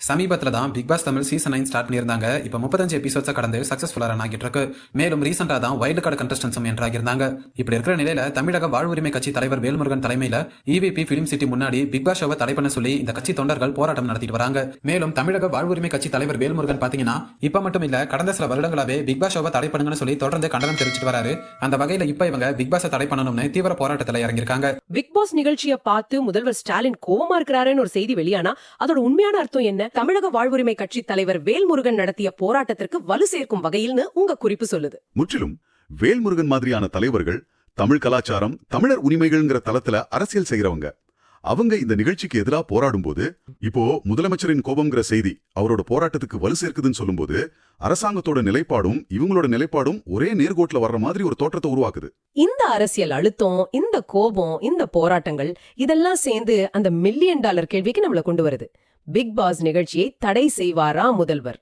சமீபத்துல தான் Bigg Boss Tamil season 9 start பண்ணியிருந்தாங்க. இப்போ 35 எபிசோட்ஸை கடந்து சக்சஸ்ஃபுல்லா ரன் ஆகிட்டு இருக்கு. மேலும் ரீசெண்டா தான் வைல்டு கார்டு கண்டஸ்டன்ஸும் என்றாகிருந்தாங்க. இப்படி இருக்கிற நிலையில தமிழக வாழ்வுரிமை கட்சி தலைவர் வேல்முருகன் தலைமையில EVP பிலிம் சிட்டி முன்னாடி பிக் பாஸ் ஷோவை தடை பண்ண சொல்லி இந்த கட்சி தொண்டர்கள் போராட்டம் நடத்திட்டு வராங்க. மேலும் தமிழக வாழ்வுரிமை கட்சி தலைவர் வேல்முருகன் பாத்தீங்கன்னா இப்ப மட்டும் இல்ல கடந்த சில வருடங்களாவே பிக் பாஸ் ஷோவை தடை பண்ணுங்கன்னு சொல்லி தொடர்ந்து கண்டனம் தெரிவிச்சிட்டு வராரு. அந்த வகையில இப்ப இவங்க பிக் பாஸை தடை பண்ணணும்னு தீவிர போராட்டத்துல இறங்கியிருக்காங்க. பிக் பாஸ் நிகழ்ச்சியை பார்த்து முதல்வர் ஸ்டாலின் கோவமா இருக்கிறாருன்னு ஒரு செய்தி வெளியானா அதோட உண்மையான அர்த்தம் என்ன? தமிழக வாழ்வுரிமை கட்சி தலைவர் வேல்முருகன் நடத்திய போராட்டத்திற்கு வலு சேர்க்கும் வகையில்னு உங்க குறிப்பு சொல்லுது. முற்றிலும் வேல்முருகன் மாதிரியான தலைவர்கள் தமிழ் கலாச்சாரம், தமிழர் உரிமைகள்ங்கிற தளத்துல அரசியல் செய்யறவங்க. அவங்க இந்த நிகழ்ச்சிக்கு எதிராக போராடும் போது, இப்போ முதலமைச்சரின் கோபம்ங்கிற செய்தி அவரோட போராட்டத்துக்கு வலு சேர்க்குதுன்னு சொல்லும்போது, அரசாங்கத்தோட நிலைப்பாடும் இவங்களோட நிலைப்பாடும் ஒரே நேர்கோட்டில் வர்ற மாதிரி ஒரு தோற்றத்தை உருவாக்குது. இந்த அரசியல் அழுத்தம், இந்த கோபம், இந்த போராட்டங்கள் இதெல்லாம் சேர்ந்து அந்த $1 மில்லியன் கேள்விக்கு நம்மள கொண்டு வருது. பிக் பாஸ் நிகழ்ச்சியை தடை செய்வாரா முதல்வர்?